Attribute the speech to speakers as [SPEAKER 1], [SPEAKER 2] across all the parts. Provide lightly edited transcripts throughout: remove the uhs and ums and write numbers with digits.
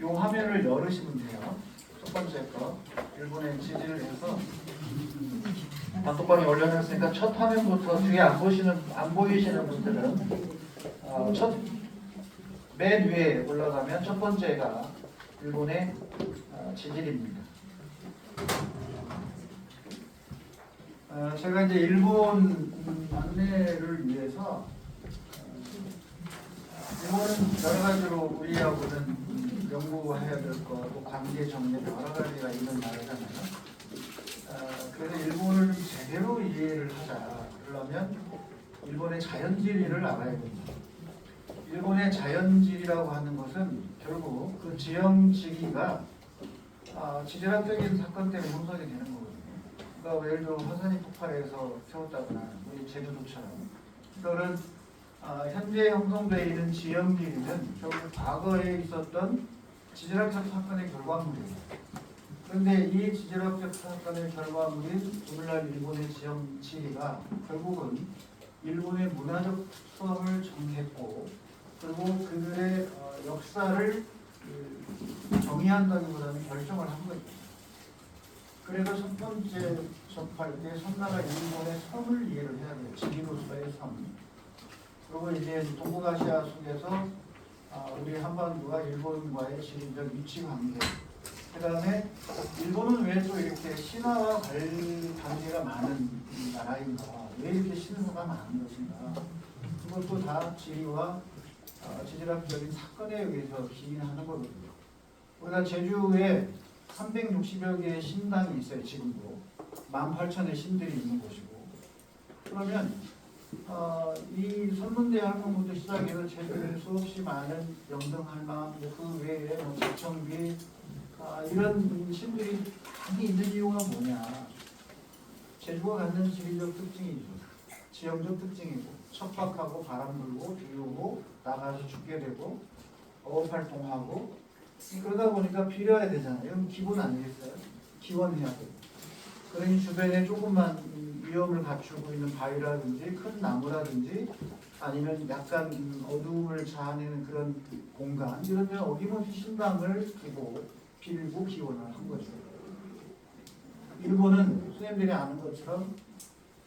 [SPEAKER 1] 이 화면을 열으시면 돼요. 첫 번째 거 일본의 지지를 해서 단톡방에 올려놨으니까 첫 화면부터 뒤에 안 보이시는 분들은 맨 위에 올라가면 첫 번째가 일본의 지질입니다. 제가 이제 일본 안내를 위해서 일본은 여러 가지로 우리하고는 연구해야 될 거, 또 관계 정리 여러 가지가 있는 나라잖아요. 그래서 일본을 좀 제대로 이해를 하자. 그러려면 일본의 자연지리를 알아야 됩니다. 일본의 자연지리라고 하는 것은 결국 그 지형 지리가 지질학적인 사건 때문에 형성이 되는 거거든요. 그러니까 예를 들어 화산이 폭발해서 세웠다거나 우리 제주도처럼 그런 현재 형성되어 있는 지형지리는 결국 과거에 있었던 지질학적 사건의 결과물이에요. 그런데 이 지질학적 사건의 결과물인 오늘날 일본의 지형지리가 결국은 일본의 문화적 특성을 정했고 그리고 그들의 역사를 정의한다기보다는 결정을 한 거죠. 그래서 첫 번째 접할 때 섬나라 일본의 섬을 이해를 해야 돼요. 지리로서의 섬. 그리고 이제 동북아시아 속에서 우리 한반도가 일본과의 지리적 위치 관계. 그 다음에 일본은 왜 또 이렇게 신화와 관계가 많은 나라인가? 왜 이렇게 신화가 많은 것인가? 그것도 다 지리와 지질학적인 사건에 의해서 기인하는 거거든요. 우리가 제주에 360여 개의 신당이 있어요. 지금도 18,000의 신들이 있는 곳이고 그러면 이 선문대 할망부터 시작해서 제주에 수없이 많은 영등할망 그 외에 자청비 이런 신들이 많이 있는 이유가 뭐냐? 제주가 갖는 지리적 특징이죠. 지형적 특징이고 척박하고 바람 불고 비 오고 나가서 죽게 되고 어업 활동하고 그러다 보니까 비려야 되잖아요. 이건 기본 아니겠어요? 기원해야 되고. 그러니 주변에 조금만 위험을 갖추고 있는 바위라든지 큰 나무라든지 아니면 약간 어두움을 자아내는 그런 공간 이런 데는 어김없이 신당을 두고 빌고 기원을 한 거죠. 일본은 선생님들이 아는 것처럼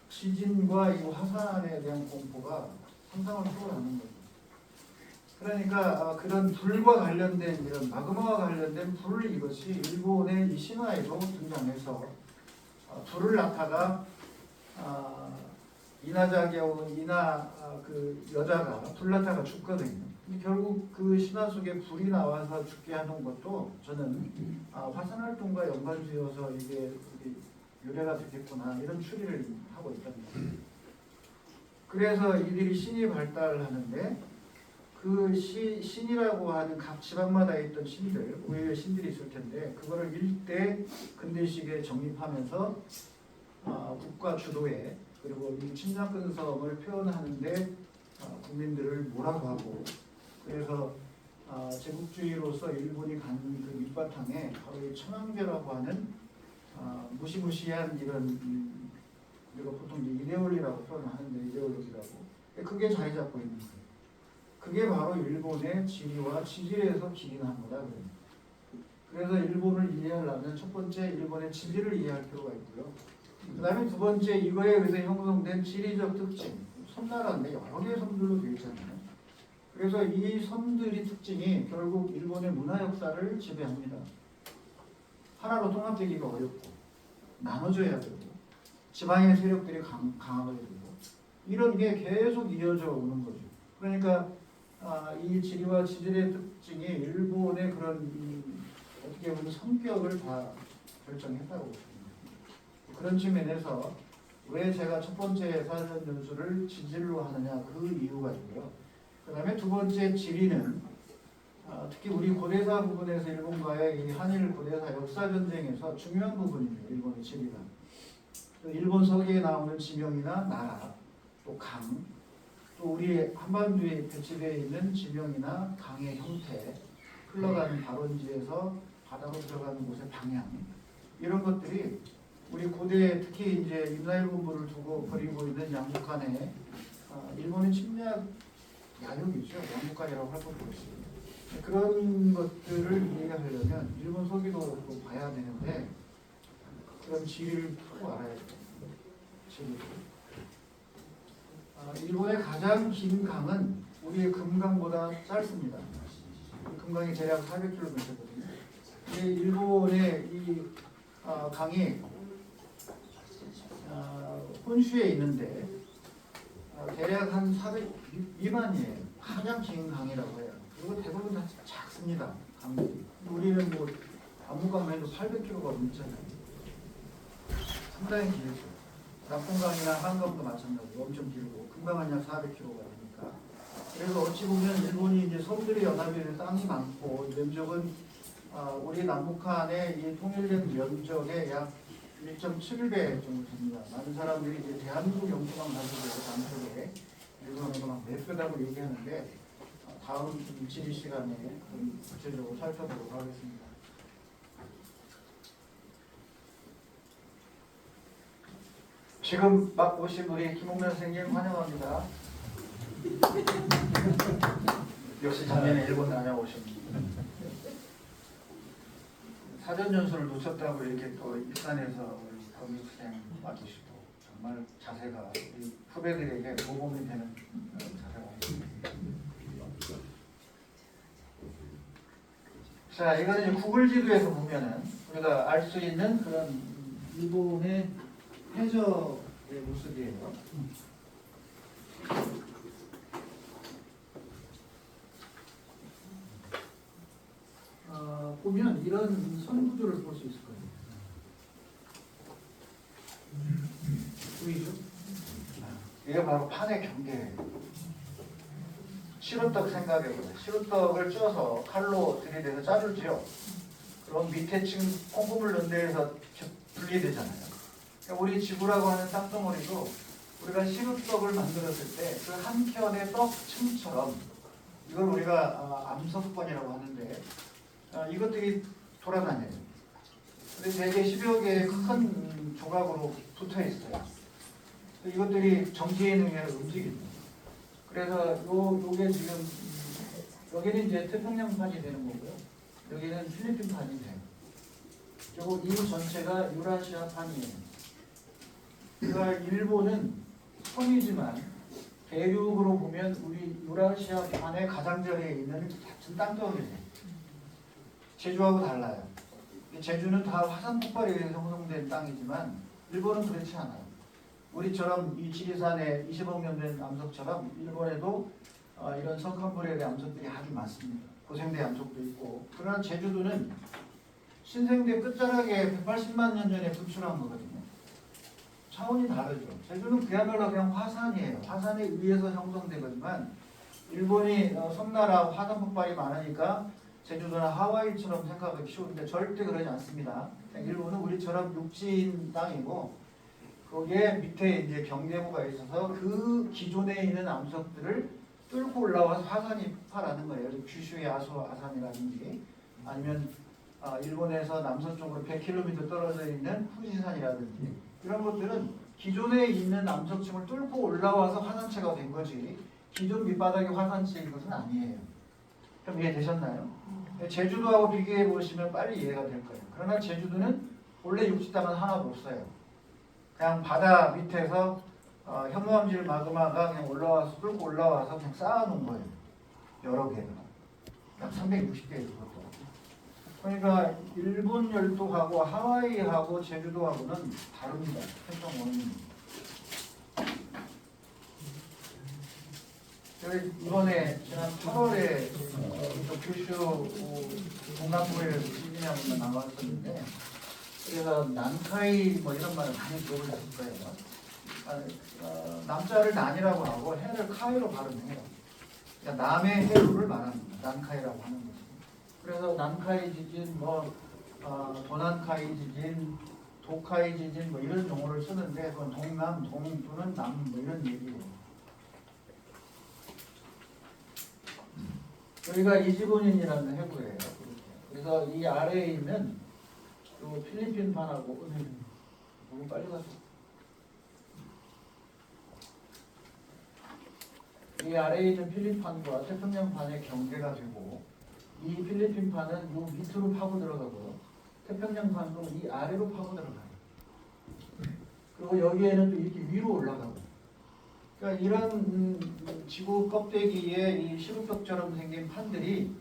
[SPEAKER 1] 지진과 이 화산에 대한 공포가 상상을 초월하는 거죠. 그러니까 그런 불과 관련된 이런 마그마와 관련된 불 이것이 일본의 이 신화에도 등장해서 불을 낳다가 이나자경 그 여자가 불 낳다가 죽거든요. 근데 결국 그 신화 속에 불이 나와서 죽게 하는 것도 저는 화산 활동과 연관지어서 이게 유래가 되겠구나 이런 추리를 하고 있답니다. 그래서 이들이 신이 발달하는데 그 신이라고 하는 각 지방마다 있던 신들, 고유의 신들이 있을 텐데 그거를 일대 근대식에 정립하면서 국가 주도에 그리고 이 침략근성을 표현하는데 국민들을 뭐라고 하고 그래서 제국주의로서 일본이 갖는 그 밑바탕에 바로 이 천황제라고 하는 무시무시한 이런 우리가 보통 이데올리라고 표현하는데 이데올로기라고 그게 자리 잡고 있는 거예요. 그게 바로 일본의 지리와 지질에서 기인한 거다 그래요. 그래서 일본을 이해하려면 첫 번째 일본의 지리를 이해할 필요가 있고요. 그 다음에 두 번째 이거에 의해서 형성된 지리적 특징. 섬나라인데 여러 개의 섬들로 되어 있잖아요. 그래서 이 섬들의 특징이 결국 일본의 문화 역사를 지배합니다. 하나로 통합되기가 어렵고 나눠져야 되고 지방의 세력들이 강하게 되고 이런 게 계속 이어져 오는 거죠. 그러니까 이 지리와 지질의 특징이 일본의 그런 어떻게 보면 성격을 다 결정했다고 봅니다. 그런 측면에서 왜 제가 첫 번째 사전 연수를 지질로 하느냐 그 이유가 있고요. 그 다음에 두 번째 지리는 특히 우리 고대사 부분에서 일본과의 이 한일 고대사 역사 전쟁에서 중요한 부분이에요. 일본의 지리가. 일본 서기에 나오는 지명이나 나라, 또 강, 또 우리 한반도에 배치되어 있는 지명이나 강의 형태, 흘러가는 발원지에서 바다로 들어가는 곳의 방향 이런 것들이 우리 고대 특히 이제 임나일본부를 두고 벌이고 있는 양국간의 일본의 침략 야욕이죠. 양국간이라고 할 것도 없이 그런 것들을 또 봐야 되는데 그런 지리를 푸고 알아야 돼요. 지리. 일본의 가장 긴 강은 우리의 금강보다 짧습니다. 금강이 대략 400km거든요. 일본의 이 강이 혼슈에 있는데 대략 한 400 미만이에요. 가장 긴 강이라고 해요. 그리고 대부분 다 작습니다. 강들이. 우리는 뭐 압록강만 해도 800km가 넘잖아요. 상당히 길죠. 낙동강이나 한강도 마찬가지로 엄청 길고 금강은 약 400km가 되니까. 그래서 어찌 보면 일본이 이제 섬들의 연합의 땅이 많고 면적은 우리 남북한의 이 통일된 면적의 약 1.7배 정도 됩니다. 많은 사람들이 이제 대한민국 영토만 가지고 남쪽에 일본에서 막 맵다고 얘기하는데 다음 지리 시간에 구체적으로 살펴보도록 하겠습니다. 지금 막 오신 우리 김홍면 선생님 환영합니다. 역시 작년에 일본 다녀오십니다. 사전 연수를 놓쳤다고 이렇게 또 입산해서 우리 검육생 맡으시고 정말 자세가 우리 후배들에게 모범이 되는 자세가 있습니다. 자, 이거는 이제 구글 지도에서 보면은 우리가 알 수 있는 그런 일본의 해저의 모습이에요. 보면 이런 선구조를 볼 수 있을 거예요. 보이죠? 이게 바로 판의 경계예요. 시루떡 생각해보세요. 시루떡을 쪄서 칼로 들이대서 자르죠. 그럼 밑에 층 콩고물 넣은 데에서 분리되잖아요. 그러니까 우리 지구라고 하는 땅덩어리도 우리가 시루떡을 만들었을 때 그 한 켠의 떡층처럼 이걸 우리가 암석권이라고 하는데 이것들이 돌아다녀요. 근데 대개 10여 개의 큰 조각으로 붙어 있어요. 이것들이 정지의 능력을 움직입니다. 그래서 요게 지금 여기는 이제 태평양판이 되는 거고요. 여기는 필리핀판이 돼요. 그리고 이 전체가 유라시아판이에요. 그러니까 일본은 섬이지만 대륙으로 보면 우리 유라시아판의 가장자리에 있는 같은 땅덩어리예요. 제주하고 달라요. 제주는 다 화산 폭발에 의해서 형성된 땅이지만 일본은 그렇지 않아요. 우리처럼 이 지리산에 20억 년 된 암석처럼 일본에도 이런 석탄불의 암석들이 아주 많습니다. 고생대 암석도 있고. 그러나 제주도는 신생대 끝자락에 180만 년 전에 분출한 거거든요. 차원이 다르죠. 제주는 그야말로 그냥 화산이에요. 화산에 의해서 형성되거지만 일본이 섬나라 화산 폭발이 많으니까 제주도나 하와이처럼 생각하기 쉬운데 절대 그러지 않습니다. 일본은 우리처럼 육지인 땅이고 거기에 밑에 이제 경계부가 있어서 그 기존에 있는 암석들을 뚫고 올라와서 화산이 폭발하는 거예요. 규슈의 아산이라든지 아니면 일본에서 남서쪽으로 100km 떨어져 있는 후지산이라든지 이런 것들은 기존에 있는 암석층을 뚫고 올라와서 화산체가 된 거지 기존 밑바닥이 화산체인 것은 아니에요. 그럼 이해되셨나요? 제주도하고 비교해 보시면 빨리 이해가 될 거예요. 그러나 제주도는 원래 육지 땅은 하나도 없어요. 그냥 바다 밑에서 현무암질 마그마가 그냥 올라와서 뚫고 올라와서 그냥 쌓아놓은 거예요. 여러 개가. 약 360개 그것도. 그러니까 일본 열도하고 하와이하고 제주도하고는 다릅니다. 활동 원인이. 이번에 지난 8월에 규슈 동남부에 시즌에 한번 나왔었는데 그래서 난카이 뭐 이런 말을 많이 들어보셨을 거예요. 남자를 난이라고 하고 해를 카이로 발음해요. 그러니까 남의 해루를 말합니다. 난카이라고 하는 거죠. 그래서 난카이 지진, 도난카이 지진, 도카이 지진 뭐 이런 용어를 쓰는데 그건 동남, 동 또는 남 뭐 이런 얘기예요. 여기가 이지본인이라는 해구예요. 그래서 이 아래에 있는 요 필리핀판하고 너무 빨리 갔어. 이 아래에 있는 필리핀판과 태평양판의 경계가 되고 이 필리핀판은 요 밑으로 파고 들어가고요. 태평양 반도는 이 아래로 파고 들어가요. 그리고 여기에는 또 이렇게 위로 올라가고. 그러니까 이런 지구 껍데기에 이 시루떡처럼 생긴 판들이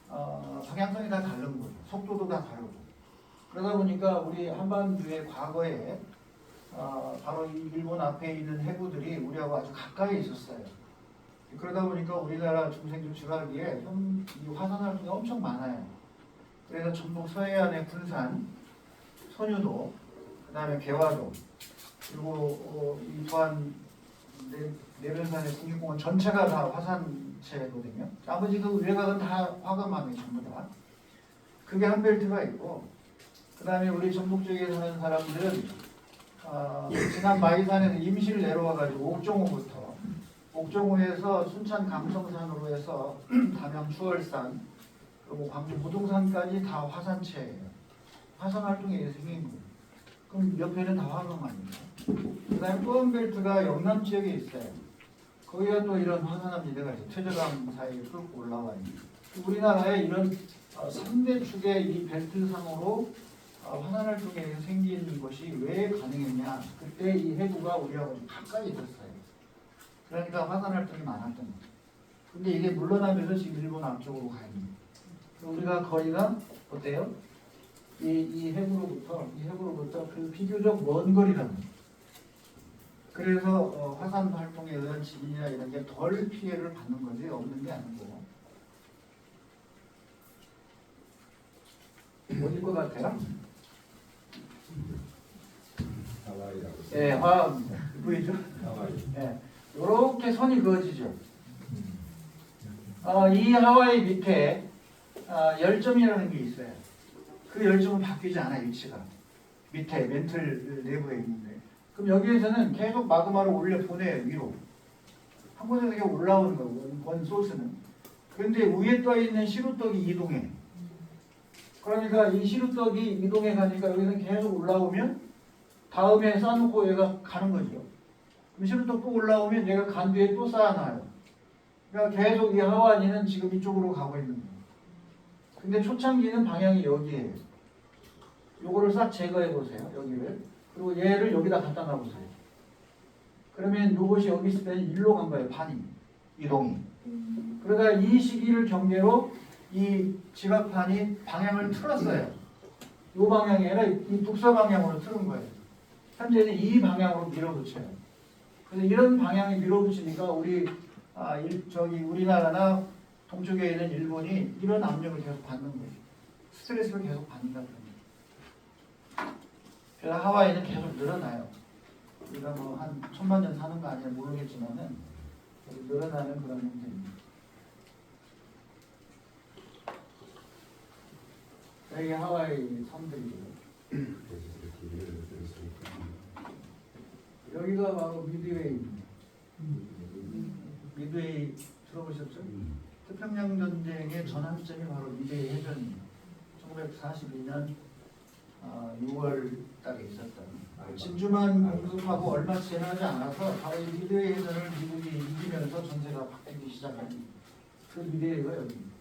[SPEAKER 1] 방향성이 다 다른 거죠. 속도도 다 다르고. 그러다 보니까 우리 한반도의 과거에 바로 이 일본 앞에 있는 해구들이 우리하고 아주 가까이 있었어요. 그러다 보니까 우리나라 중생들 주라기에 이 화산 활동이 엄청 많아요. 그래서 전북 서해안의 군산, 선유도, 그 다음에 개화도, 그리고 이 또한 내변산의 국립공원 전체가 다 화산체거든요. 나머지 그 외곽은 다 화가망이 전부 다. 그게 한 벨트가 있고, 그 다음에 우리 전북 쪽에 사는 사람들은 지난 마이산에서 임시를 내려와가지고 옥정호에서 순천 감성산으로 해서 담양 추월산, 그리고 광주 보동산까지 다 화산체예요. 화산 활동에 의해서 생긴 거예요. 그럼 옆에는 다 화강만입니다. 그 다음에 또 한 벨트가 영남 지역에 있어요. 거기가 또 이런 화산암 지대가 있어요. 퇴저강 사이에 뚫고 올라와 있는. 우리나라에 이런 3대 축의 이 벨트상으로 화산 활동에 의해서 생긴 것이 왜 가능했냐. 그때 이 해구가 우리하고 좀 가까이 있었어요. 그러니까 화산 활동이 많았던 거죠. 근데 이게 물러나면서 지금 일본 앞쪽으로 가 있는 거예요. 우리가 거리가 어때요? 이 해구로부터 그 비교적 먼 거리라는 거예요. 그래서 화산 활동에 의한 지진이나 이런 게 덜 피해를 받는 거지 없는 게 아니고. 어딜 것 같아요?
[SPEAKER 2] 하와이라고.
[SPEAKER 1] 예, 보이죠?
[SPEAKER 2] 하와이.
[SPEAKER 1] 예, 이렇게 선이 그어지죠. 이 하와이 밑에 열점이라는 게 있어요. 그 열점은 바뀌지 않아 위치가. 밑에 멘틀 내부에 있는데. 그럼 여기에서는 계속 마그마를 올려 보내요 위로. 한 곳에서 이렇게 올라오는 거고 원 소스는. 그런데 위에 떠 있는 시루떡이 이동해. 그러니까 이 시루떡이 이동해 가니까 여기서 계속 올라오면 다음에 쌓아놓고 얘가 가는 거죠. 그럼 시루떡 또 올라오면 얘가 간 뒤에 또 쌓아놔요. 그러니까 계속 이 하와이는 지금 이쪽으로 가고 있는 거예요. 근데 초창기는 방향이 여기에요. 요거를 싹 제거해 보세요. 여기를. 그리고 얘를 여기다 갖다 놔보세요. 그러면 요것이 여기 있을 때는 일로 간 거예요. 판이. 이동이. 그러다 이 시기를 경계로 이 지각판이 방향을 틀었어요. 요 방향이 아니라 이 북서 방향으로 틀은 거예요. 현재는 이 방향으로 밀어붙여요. 그래서 이런 방향에 밀어붙이니까 우리나라나 동쪽에 있는 일본이 이런 압력을 계속 받는 거예요. 스트레스를 계속 받는다. 그래서 하와이는 계속 늘어나요. 우리가 뭐 한 1000만 년 사는 거 아니야 모르겠지만은 늘어나는 그런 형태입니다. 여기 하와이 섬들이고요. 여기가 바로 미드웨이입니다. 미드웨이 들어보셨죠? 태평양 전쟁의 전환점이 바로 미드웨이 해전입니다. 1942년 6월 달에 있었던. 진주만 공습하고 얼마 지나지 않아서 바로 이 미드웨이 해전을 미국이 이기면서 전세가 바뀌기 시작한 그 미드웨이가 여기입니다.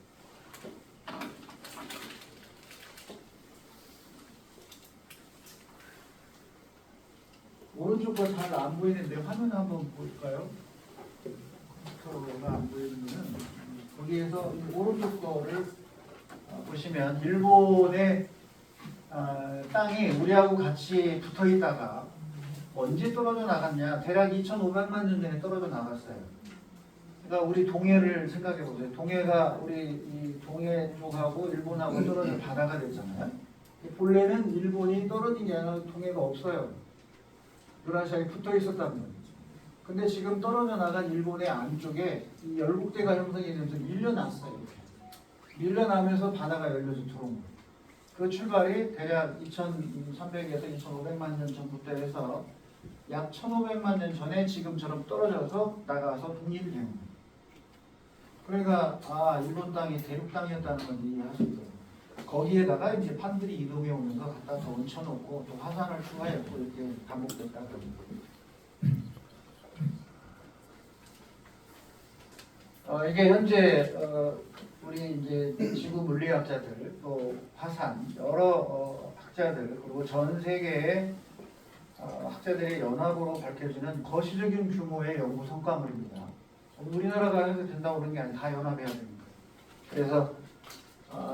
[SPEAKER 1] 오른쪽 거 잘 안 보이는데 화면 한번 볼까요? 컴퓨터가 안 보이는데는 거기에서 오른쪽 거를 보시면 일본의 땅이 우리하고 같이 붙어 있다가 언제 떨어져 나갔냐? 대략 2,500만 년 전에 떨어져 나갔어요. 그러니까 우리 동해를 생각해 보세요. 동해가 우리 이 동해 쪽하고 일본하고 떨어져 바다가 됐잖아요. 본래는 일본이 떨어진 게 아니라 동해가 없어요. 유라시아에 붙어 있었단 말이죠. 근데 지금 떨어져 나간 일본의 안쪽에 이 열국대가 형성이 되면서 밀려났어요. 이렇게. 밀려나면서 바다가 열려서 들어온 거예요. 그 출발이 대략 2300에서 2500만 년 전부터 해서 약 1500만 년 전에 지금처럼 떨어져서 나가서 독립이 된 거예요. 그러니까 일본 땅이 대륙 땅이었다는 걸 이해하실 거예요. 거기에다가 이제 판들이 이동해 오면서 갖다 더 얹혀놓고 또 화산을 추가했고 이렇게 반복됐다고 합니다. 이게 현재 우리 이제 지구 물리학자들 또 화산 여러 학자들 그리고 전 세계의 학자들의 연합으로 밝혀지는 거시적인 규모의 연구 성과물입니다. 우리나라가 해도 된다고 그런 게 아니라 다 연합해야 됩니다. 그래서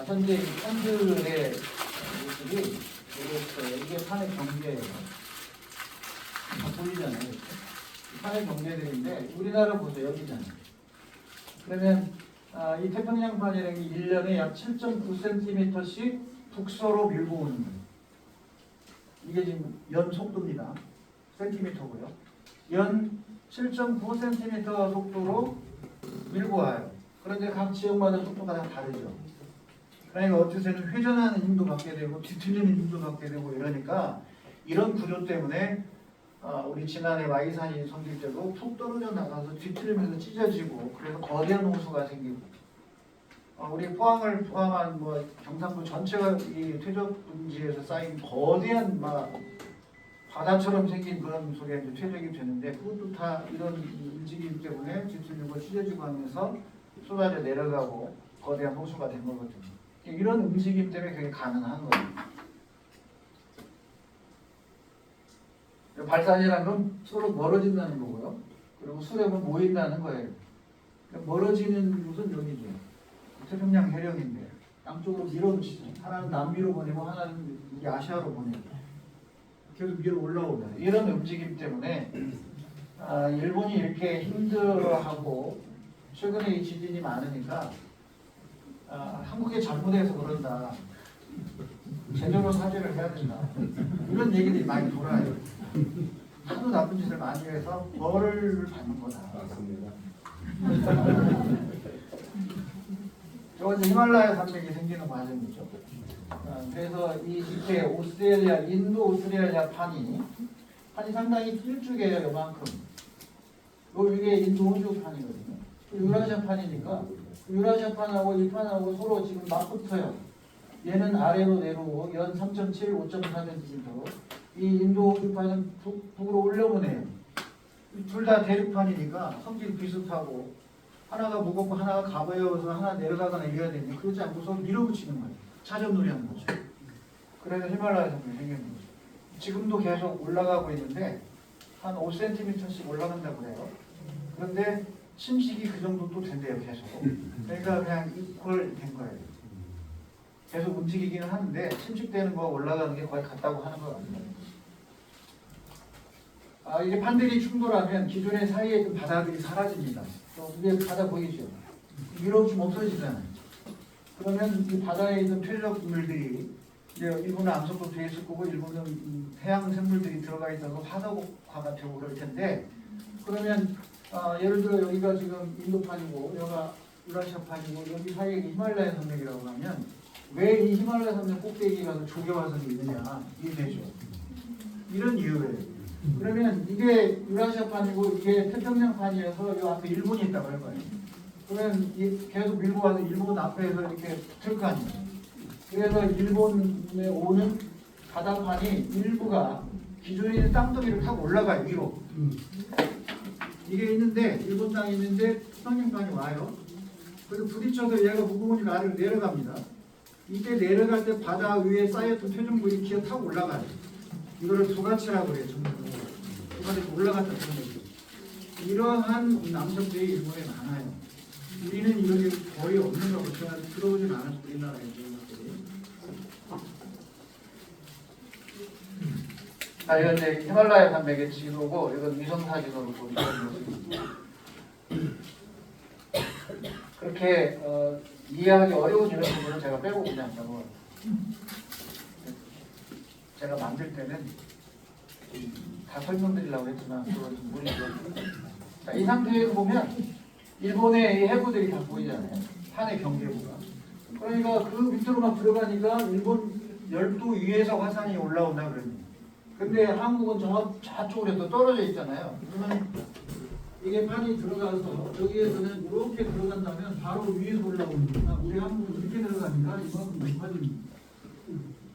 [SPEAKER 1] 현재 이 펀드의 모습이 이게 판의 경제예요. 다 보이잖아요. 이렇게. 판의 경제들인데 우리나라 보세요. 여기잖아요. 그러면 이 태평양판이라는 게 1년에 약 7.9cm씩 북서로 밀고 오는 거예요. 이게 지금 연 속도입니다. 센티미터고요. 연 7.9cm 속도로 밀고 와요. 그런데 각 지역마다 속도가 다 다르죠. 그러니까 어쩌면 회전하는 힘도 받게 되고 뒤틀리는 힘도 받게 되고 이러니까 이런 구조 때문에 우리 지난해 Y산이 성길 때도 툭 떨어져 나가서 뒤틀리면서 찢어지고 그래서 거대한 호수가 생기고 우리 포항을 포함한 뭐 경상도 전체가 이 퇴적 분지에서 쌓인 거대한 막 바다처럼 생긴 그런 속에 이제 퇴적이 되는데 그것도 다 이런 움직임 때문에 뒤틀리고 찢어지고 하면서 쏟아져 내려가고 거대한 호수가 된 거거든요. 이런 움직임 때문에 그게 가능한 거예요. 발산이라는 건 서로 멀어진다는 거고요. 그리고 수렴은 모인다는 거예요. 멀어지는 곳은 여기죠. 태평양 해령인데 양쪽으로 밀어붙이죠. 하나는 남미로 보내고 하나는 아시아로 보내고 계속 밀어 올라오는 이런 움직임 때문에 일본이 이렇게 힘들어하고 최근에 이 지진이 많으니까 한국에 잘못해서 그런다. 제대로 사죄를 해야 된다. 이런 얘기들이 많이 돌아요. 하도 나쁜 짓을 많이 해서 벌을 받는 거다.
[SPEAKER 2] 맞습니다.
[SPEAKER 1] 저건 히말라야 산맥이 생기는 과정이죠. 그래서 이 밑에 오스트레일리아, 인도 오스트레일리아 판이 상당히 길쭉해요. 요만큼. 이게 인도 호주 판이거든요. 유라시아 판이니까 유라시아 판하고 이 판하고 서로 지금 맞붙어요. 얘는 아래로 내려오고 연 3.7, 5.4cm. 이 인도 호주 판은 북으로 올려보내요. 둘 다 대륙판이니까 성질이 비슷하고 하나가 무겁고 하나가 가벼워서 하나 내려가거나 이래야 되는데 그러지 않고 서로 밀어붙이는 거예요. 차전놀이 하는 거죠. 그래서 히말라야 산맥이 생기는 거죠. 지금도 계속 올라가고 있는데 한 5cm씩 올라간다고 그래요. 그런데 침식이 그 정도 또 된대요. 계속. 그러니까 그냥 이퀄 된 거예요. 계속 움직이기는 하는데 침식되는 거 올라가는 게 거의 같다고 하는 것 같아요. 이게 판들이 충돌하면 기존의 사이에 있던 바다들이 사라집니다. 위에 바다 보이죠? 밀어붙이면 없어지잖아요. 그러면 이 바다에 있는 퇴적물들이 이제 일부는 암석도 돼 있을 거고 일부는 해양 생물들이 들어가 있어서 화석화가 되고 그럴 텐데 그러면 예를 들어 여기가 지금 인도판이고 여기가 유라시아판이고 여기 사이에 히말라야 산맥이라고 하면 왜 이 히말라야 산맥 꼭대기에 가서 조개화석이 있느냐 이해되죠? 이런 이유예요. 그러면 이게 유라시아판이고 이게 태평양판이어서 이 앞에 일본이 있다고 할 거예요. 그러면 계속 밀고 와서 일본 앞에서 이렇게 붙을 거 아니에요. 그래서 일본에 오는 바다판이 일부가 기존에 있는 땅덩이를 타고 올라가요 위로. 이게 있는데 일본 땅이 있는데 태평양판이 와요. 그래서 부딪혀서 얘가 무거우니까 아래로 내려갑니다. 이때 내려갈 때 바다 위에 쌓였던 퇴적물이 기어 타고 올라가요. 이거를 부가치라고 해요. 부가치 올라갔다 그런 거죠. 이러한 남성들이 일본에 많아요. 우리는 이런 게 거의 없는 거고 제가 들어오진 않았어요. 우리나라에 이런 것들이. 이건 이제 히말라야 산맥의 지도고 이건 위성 사진으로 보이는 모습입니다. 그렇게 이해하기 어려운 이런 부분은 제가 빼고 그냥 넘어가요. 제가 만들 때는 다 설명드리려고 했지만 그걸 좀 무리죠. 이 상태에서 보면 일본의 해구들이 다 보이잖아요. 판의 경계부가. 그러니까 그 밑으로 막 들어가니까 일본 열도 위에서 화산이 올라온다 그러니. 근데 한국은 저쪽으로 또 떨어져 있잖아요. 그러면 이게 판이 들어가서 여기에서는 이렇게 들어간다면 바로 위에서 올라오니까 우리 한국은 이렇게 들어가니까 이만큼 높아집니다.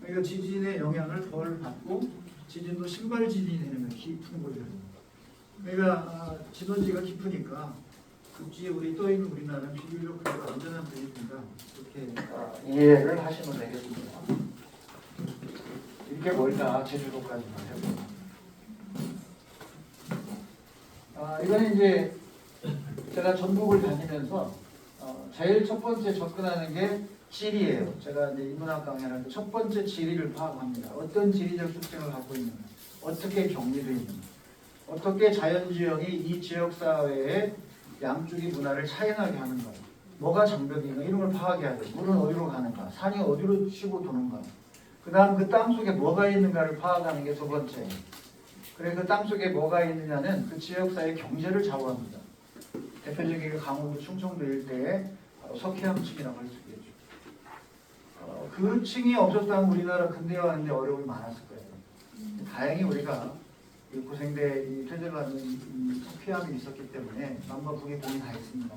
[SPEAKER 1] 그러니까 지진의 영향을 덜 받고 지진도 신발 지진이 되는 거예요. 깊은 곳에서. 그러니까 진원지가 깊으니까 굳이 우리 떠 있는 우리나라는 비교적 그래도 안전한 편입니다. 이렇게 이해를 하시면 되겠습니다. 이게 뭘까? 제주도까지만 해보면. 이거는 이제 제가 전국을 다니면서 제일 첫 번째 접근하는 게 지리예요. 제가 이제 인문학 강의를 할 때 첫 번째 지리를 파악합니다. 어떤 지리적 특징을 갖고 있는가, 어떻게 격리되어 있는가, 어떻게 자연지형이 이 지역 사회의 양쪽의 문화를 차연하게 하는가, 뭐가 장벽인가 이런 걸 파악해야 돼요. 물은 어디로 가는가, 산이 어디로 치고 도는가, 그 다음 그 땅 속에 뭐가 있는가를 파악하는 게 두 번째. 그래서 그 땅 속에 뭐가 있느냐는 그 지역 사회의 경제를 좌우합니다. 대표적인 강원도 충청도 일대에 석회암층이라고 할 수 있겠죠. 그 층이 없었다면 우리나라 근대화하는데 어려움이 많았을 거예요. 다행히 우리가 고생대 이 퇴적하는 이 석회암이 있었기 때문에 남과 북의 공이 다 있습니다.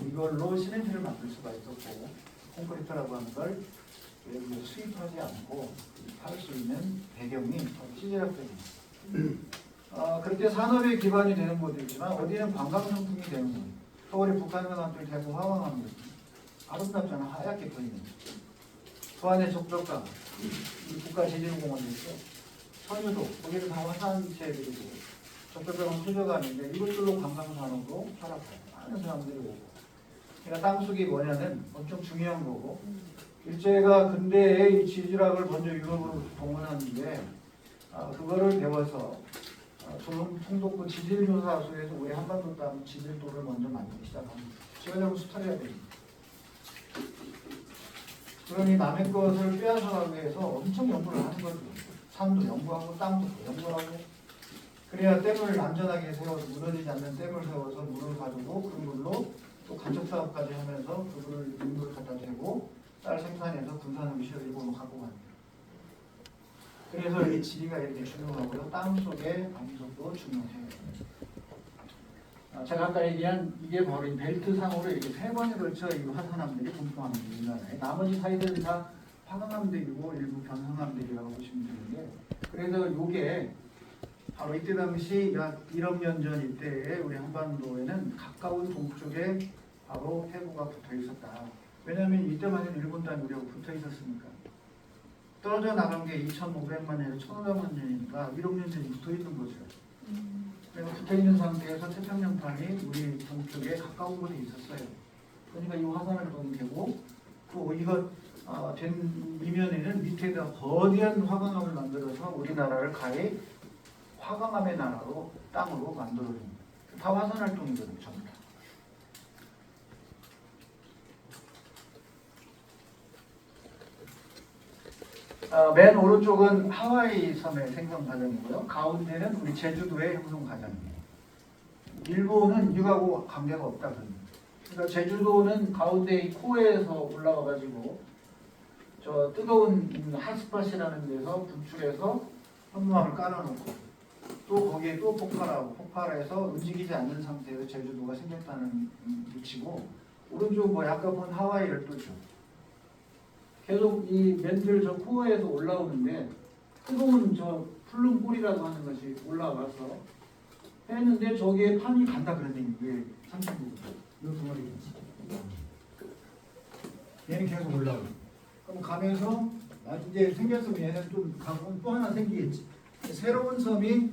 [SPEAKER 1] 이걸로 시멘트를 만들 수가 있었고 콘크리트라고 하는 걸 외국에서 수입하지 않고 할 수 있는 배경이 시제학적입니다. 그렇게 산업의 기반이 되는 곳도 있지만 어디는 관광 상품이 되는 거예요. 서울의 북한강한들 대구 화강암 아름답잖아. 하얗게 보이는 부안의 적벽강 국가지질공원도 있고 선유도 거기는 다 화산체들이고 적벽강은 수조강인데 이것들로 관광산업으로 살아가요. 많은 사람들이 오고 그러니까 땅속이 뭐냐는 엄청 중요한 거고 일제가 근대에 이 지질학을 먼저 유럽으로 동원하는데 그거를 배워서 조선 통독부 지질조사소에서 우리 한반도 땅 지질도를 먼저 만들기 시작합니다. 지어내고 수탈해야 됩니다. 그러니 남의 것을 빼앗아가기 위해서 엄청 연구를 하는 거죠. 산도 연구하고 땅도 연구하고 그래야 댐을 안전하게 세워서 무너지지 않는 댐을 세워서 물을 가지고 그 물로 또 간척사업까지 하면서 그 물을 갖다 대고 쌀 생산해서 군산음식을 일본으로 갖고 갑니다. 그래서 이 지리가 이렇게 중요하고요. 땅속의 암석도 중요해요. 제가 아까 얘기한 이게 바로 이 벨트상으로 이렇게 세 번에 걸쳐 이 화산암들이 분포합니다. 우리나라에. 나머지 사이들은 다 화강암들이고 일부 변성암들이라고 보시면 되는데 그래서 이게 바로 이때 당시 약 1억 년 전 이때에 우리 한반도에는 가까운 동쪽에 바로 해구가 붙어 있었다. 왜냐하면 이때만 해도 일본 땅이 우리하고 붙어 있었으니까. 떨어져 나간 게 2,500만 년에서 1,500만 년이니까 1억 년 전이 붙어 있는 거죠. 그래서 붙어 있는 상태에서 태평양판이 우리 동쪽에 가까운 곳에 있었어요. 그러니까 이 화산활동이 되고 또 이거 된 이면에는 밑에다 거대한 화강암을 만들어서 우리나라를 가히 화강암의 나라로 땅으로 만들어줍니다. 다 화산활동이거든요. 전부 다. 맨 오른쪽은 하와이 섬의 생성 과정이고요. 가운데는 우리 제주도의 형성 과정입니다. 일본은 이거하고 관계가 없다 그럽니다. 그러니까 제주도는 가운데 이 코에서 올라와가지고 저 뜨거운 핫스팟이라는 데서 분출해서 현무암을 깔아놓고 또 거기에 또 폭발해서 움직이지 않는 상태에서 제주도가 생겼다는 위치고 오른쪽 뭐 약간 본 하와이 열도죠. 계속 이 맨들 저 코어에서 올라오는데 뜨거운 저 풀른 꿀이라고 하는 것이 올라와서 했는데 저기에 판이 간다 그런 얘기예요. 39도. 이 덩어리. 얘는 계속 올라오고. 그럼 가면서 이제 생겼으면 얘는 좀 가면 또 하나 생기겠지. 새로운 섬이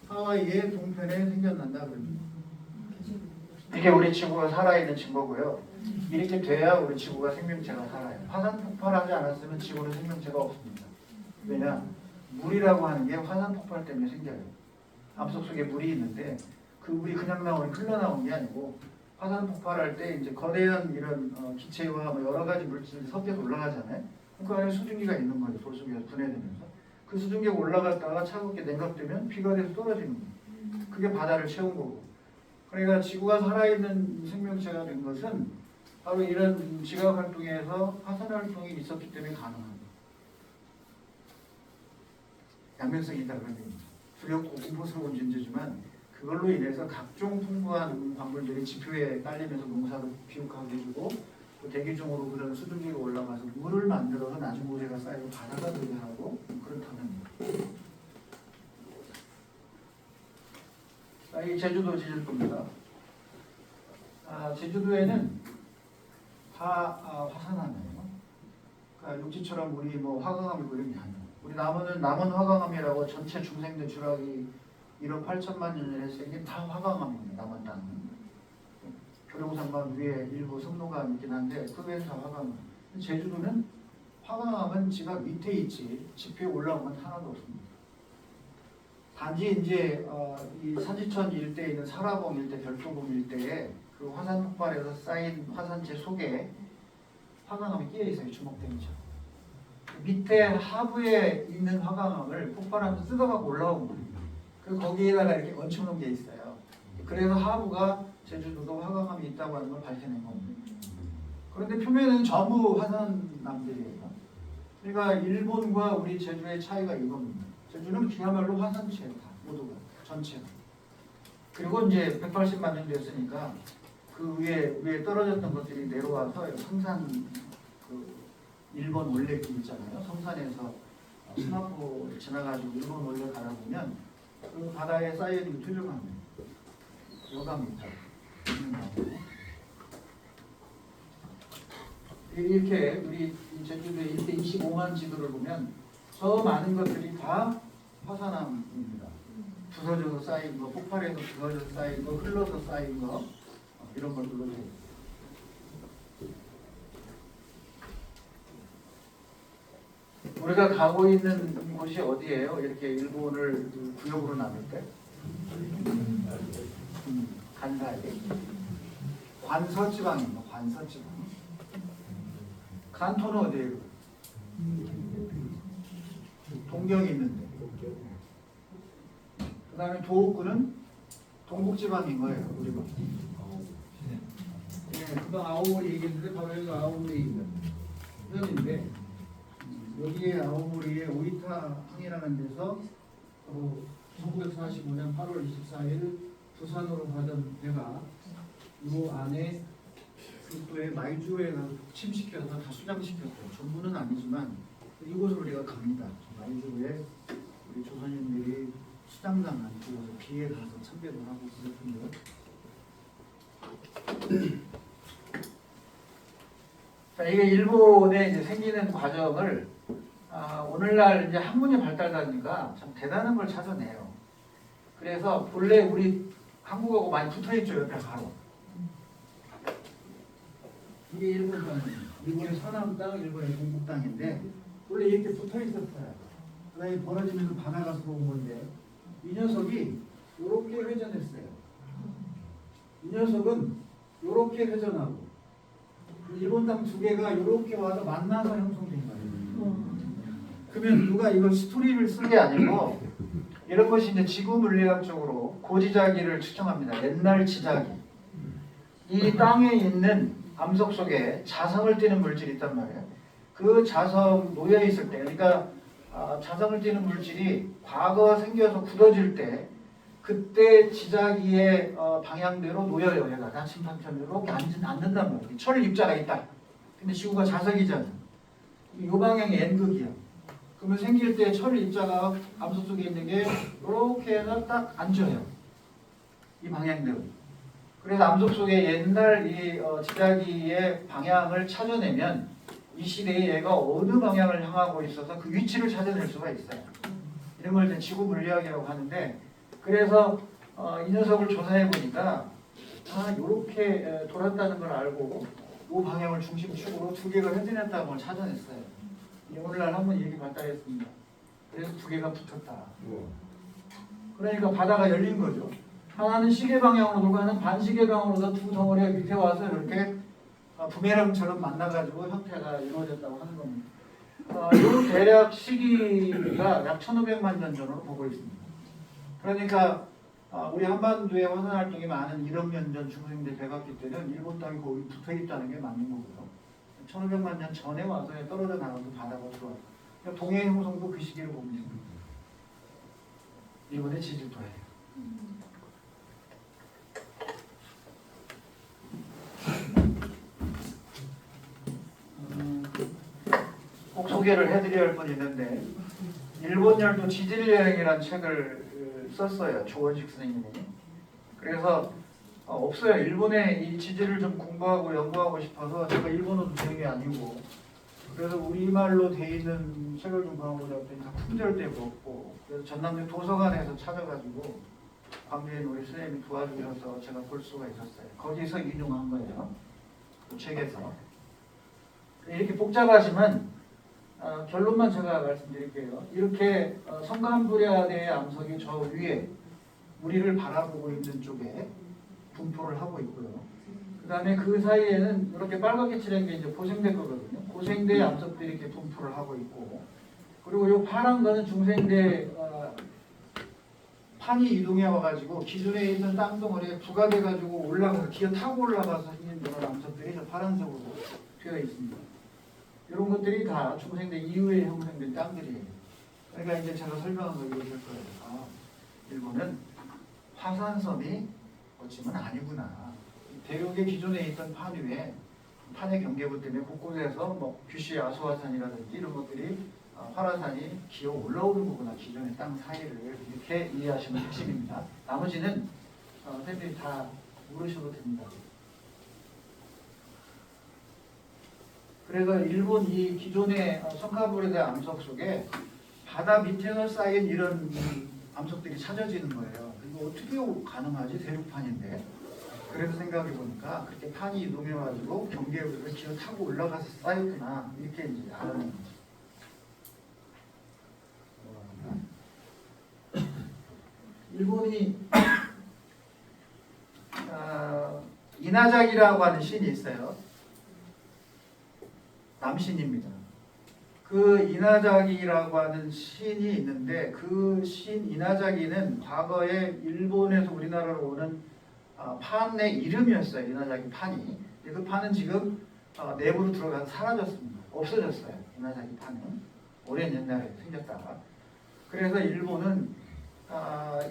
[SPEAKER 1] 하와이의 동편에 생겨난다 그럽니다. 이게 우리 지구가 살아있는 증거고요. 이렇게 돼야 우리 지구가 생명체가 살아요. 화산 폭발하지 않았으면 지구는 생명체가 없습니다. 왜냐? 물이라고 하는 게 화산 폭발 때문에 생겨요. 암석 속에 물이 있는데 그 물이 그냥 흘러나온 게 아니고 화산 폭발할 때 이제 거대한 이런 기체와 여러 가지 물질이 섞여서 올라가잖아요. 그 안에 수증기가 있는 거예요. 돌 속에서 분해되면서. 그 수증기가 올라갔다가 차갑게 냉각되면 비가 돼서 떨어지는 거예요. 그게 바다를 채운 거고. 그러니까 지구가 살아있는 생명체가 된 것은 바로 이런 지각 활동에서 화산 활동이 있었기 때문에 가능합니다. 양면성이 있다 그런 얘기입니다. 두렵고 공포스러운 존재지만 그걸로 인해서 각종 풍부한 광물들이 지표에 딸리면서 농사를 비옥하게 해주고 또 대기 중으로 그런 수증기가 올라가서 물을 만들어서 나중 모래가 쌓이고 바다가 되게 하고 그렇다는 거예요. 이 제주도 지질도입니다. 제주도에는 다 화산암이에요. 그러니까 육지처럼 우리 뭐 화강암이고 이런 게 아니에요. 우리 남은 화강암이라고 전체 중생대 주락이 1억 8천만 년 전에 생긴 다 화강암입니다. 남은 땅은. 교룡산만 위에 일부 성노가 있긴 한데 그 외에는 다 화강암. 제주도는 화강암은 지가 밑에 있지 지표에 올라온 건 하나도 없습니다. 단지 이제 이 산지천 일대에 있는 사라봉 일대, 별도봉 일대에 그 화산 폭발에서 쌓인 화산재 속에 화강암이 끼어 있어요. 주먹댕이처럼. 밑에 하부에 있는 화강암을 폭발하면서 뜯어가고 올라온 거예요. 그 거기에다가 이렇게 얹혀놓은 게 있어요. 그래서 하부가 제주도도 화강암이 있다고 하는 걸 밝혀낸 겁니다. 그런데 표면은 전부 화산암들이에요. 그러니까 일본과 우리 제주의 차이가 이겁니다. 제주는 그야말로 화산체다. 모두가 전체가. 그리고 이제 180만 년 됐으니까 그 위에 떨어졌던 것들이 내려와서 성산 그 일본 올레길 있잖아요. 성산에서 스마포를 지나가지고 일본 올레 가다 보면 그 바다에 쌓여있는 투명함이에요. 여감입니다. 이렇게 우리 제주도의 일대 25만 지도를 보면 저 많은 것들이 다 화산암입니다. 부서져서 쌓인 거, 폭발해서 부서져서 쌓인 거, 흘러서 쌓인 거 이런 것들로 돼요. 우리가 가고 있는 곳이 어디예요? 이렇게 일본을 구역으로 나눌 때 간사이 관서지방입니다. 관서지방. 간토는 어디예요? 동경이 있는데. 그 다음에 도호쿠는 동북지방인 거예요. 우리가. 네, 금방 아오모리 얘기했는데 바로 여기가 아오모리 현인데 여기에 아오모리에 오이타 항이라는 데서 1945년 8월 24일 부산으로 가던 배가 이 안에 국도에 마이주에 가서 침시켜서 다 수장시켰어요. 전부는 아니지만 이곳으로 우리가 갑니다. 마이주에 우리 조선인들이 수장당한 그곳에 비에 가서 참배를 하고 그랬군요. 자, 이게 일본에 이제 생기는 과정을 오늘날 이제 학문이 발달하니까 참 대단한 걸 찾아내요. 그래서 본래 우리 한국하고 많이 붙어있죠. 옆에 바로. 이게 일본 땅이에요. 일본의 서남 땅, 일본의 동북 땅인데 원래 이렇게 붙어 있었어요. 그다음에 벌어지면서 바다가 들어온 건데 이 녀석이 이렇게 회전했어요. 이 녀석은 이렇게 회전하고 일본 땅 두 개가 이렇게 와서 만나서 형성된 거예요. 그러면 누가 이걸 스토리를 쓴 게 아니고 이런 것이 이제 지구 물리학적으로 고지자기를 측정합니다. 옛날 지자기. 이 땅에 있는 암석 속에 자성을 띠는 물질이 있단 말이에요. 그 자성 놓여 있을 때, 그러니까 자성을 띠는 물질이 과거 생겨서 굳어질 때, 그때 지자기의 방향대로 놓여요. 얘가 나침반편으로 이렇게 앉는단 말이에요. 철 입자가 있다. 근데 지구가 자석이잖아. 이 방향이 N극이야. 그러면 생길 때 철 입자가 암석 속에 있는 게 이렇게 해서 딱 앉아요. 이 방향대로. 그래서 암석 속에 옛날 이 지자기의 방향을 찾아내면 이 시대에 얘가 어느 방향을 향하고 있어서 그 위치를 찾아낼 수가 있어요. 이런 걸 지구 물리학이라고 하는데, 그래서 이 녀석을 조사해 보니까 이렇게 돌았다는 걸 알고 이 방향을 중심축으로 두 개가 회전했다는 걸 찾아냈어요. 오늘날 한번 얘기 발달했습니다. 그래서 두 개가 붙었다. 그러니까 바다가 열린 거죠. 하나는 시계 방향으로 돌고 하나는 반시계 방향으로 두 덩어리가 밑에 와서 이렇게 부메랑처럼 만나가지고 형태가 이루어졌다고 하는 겁니다. 이 대략 시기가 약 1500만 년 전으로 보고 있습니다. 그러니까 우리 한반도에 화산 활동이 많은 1억 년 전 중생대 백악기 때는 일본 땅이 거기 붙어있다는 게 맞는 거고요. 1500만 년 전에 와서 떨어져 나가서 바다가 들어와요. 그러니까 동해 형성도 그 시기를 보면 됩니다. 일본의 제주도예요. 꼭 소개를 해드려야 할 분 있는데, 일본 열도 지질여행이라는 책을 썼어요. 조원식 선생님이. 그래서 없어요. 일본의 이 지질을 좀 공부하고 연구하고 싶어서 제가 일본어도 되는 게 아니고 그래서 우리말로 돼 있는 책을 좀 구하고자 했더니 다 품절되고 없고 그래서 전남대 도서관에서 찾아가지고 광주인 우리 선생님이 도와주셔서 제가 볼 수가 있었어요. 거기서 인용한 거예요. 그 책에서. 이렇게 복잡하지만 결론만 제가 말씀드릴게요. 이렇게 성간부랴대의 암석이 저 위에 우리를 바라보고 있는 쪽에 분포를 하고 있고요. 그 다음에 그 사이에는 이렇게 빨갛게 칠한 게 이제 고생대 거거든요. 고생대 암석들이 이렇게 분포를 하고 있고, 그리고 이 파란 거는 중생대 판이 이동해 와가지고 기존에 있는 땅덩어리에 부각해가지고 올라가서 기어 타고 올라가서 생긴 그런 암석들이 저 파란색으로 되어 있습니다. 이런 것들이 다 중생대 이후에 형성된 땅들이에요. 그러니까 이제 제가 설명한 거 이러실 거예요. 일본은 화산섬이 어찌면 아니구나. 대륙의 기존에 있던 판 위에 판의 경계부 때문에 곳곳에서 뭐 규슈 야수화산이라든지 이런 것들이 활화산이 기어 올라오는 거구나. 기존의 땅 사이를 이렇게 이해하시면 핵심입니다. 나머지는 선생님들이 다 모르셔도 됩니다. 그래서 일본 이 기존의 성카부레대 암석 속에 바다 밑에서 쌓인 이런 암석들이 찾아지는 거예요. 이거 어떻게 가능하지? 대륙판인데. 그래서 생각해 보니까 그렇게 판이 이동해가지고 경계부를 기어 타고 올라가서 쌓였구나. 이렇게 이제 알아낸 거죠. 일본이 이나작이라고 하는 신이 있어요. 남신입니다. 그 이나자기라고 하는 신이 있는데 그 신 이나자기는 과거에 일본에서 우리나라로 오는 판의 이름이었어요. 이나자기 판이. 그 판은 지금 내부로 들어가서 사라졌습니다. 없어졌어요. 이나자기 판은. 오랜 옛날에 생겼다가. 그래서 일본은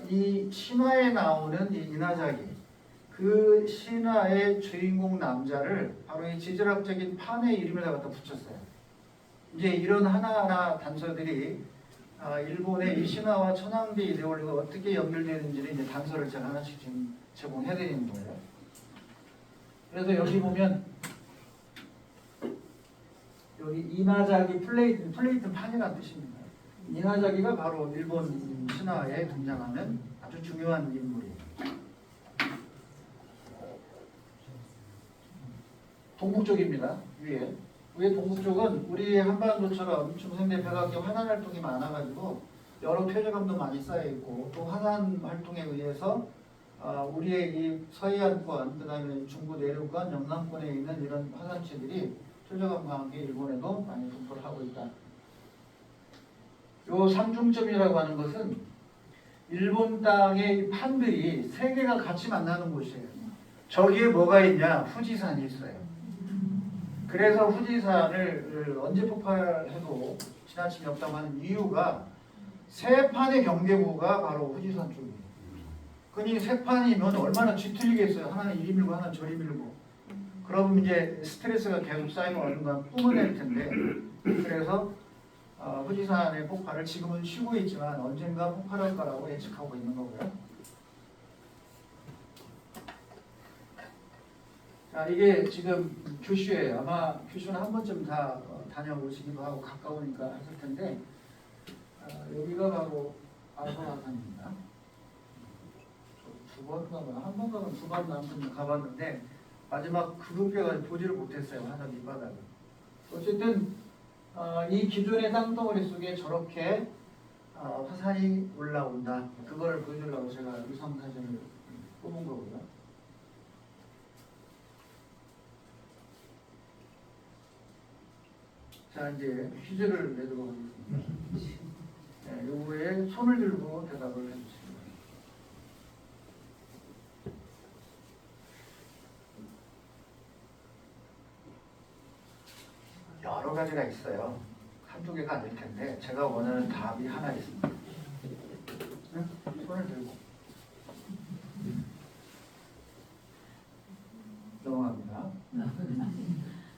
[SPEAKER 1] 이 신화에 나오는 이 이나자기 그 신화의 주인공 남자를 바로 이 지질학적인 판의 이름에다 갖다 붙였어요. 이제 이런 하나하나 단서들이 일본의 이 신화와 천황대 이데올리가 어떻게 연결되는지를 이제 단서를 제가 하나씩 지금 제공해 드리는 거예요. 그래서 여기 보면 여기 이나자기 플레이트는 판이라는 뜻입니다. 이나자기가 바로 일본 신화에 등장하는 아주 중요한 인물이에요. 동북쪽입니다. 위에 동북쪽은 우리 한반도처럼 중생대 백악기 화산 활동이 많아가지고 여러 퇴적암도 많이 쌓여 있고 또 화산 활동에 의해서 우리의 이 서해안권, 그다음에 중부 내륙권, 영남권에 있는 이런 화산체들이 퇴적암과 함께 일본에도 많이 분포를 하고 있다. 요 삼중점이라고 하는 것은 일본 땅의 판들이 세 개가 같이 만나는 곳이에요. 저기에 뭐가 있냐? 후지산이 있어요. 그래서 후지산을 언제 폭발해도 지나침이 없다고 하는 이유가 세 판의 경계부가 바로 후지산 쪽이에요. 그러니 세 판이면 얼마나 뒤틀리겠어요. 하나는 이리 밀고 하나는 저리 밀고. 그러면 이제 스트레스가 계속 쌓이면 얼른가 뿜어낼 텐데 그래서 후지산의 폭발을 지금은 쉬고 있지만 언젠가 폭발할 거라고 예측하고 있는 거고요. 자, 이게 지금 규슈예요. 아마 규슈는 한 번쯤 다 다녀오시기도 하고 가까우니까 하실 텐데 여기가 바로 알파화산입니다. 두 번 가면 한 번 가면 두 번 남편 가봤는데 마지막 그급여가 보지를 못했어요. 화산 밑바닥을. 어쨌든 이 기존의 땅덩어리 속에 저렇게 화산이 올라온다. 그걸 보여주려고 제가 위성 사진을 뽑은 거고요. 자, 이제 퀴즈를 내도록 하겠습니다. 네, 요거에 손을 들고 대답을 해주시기 바랍니다. 여러 가지가 있어요. 한두 개가 아닐 텐데 제가 원하는 답이 하나 있습니다. 응? 손을 들고 넘어갑니다.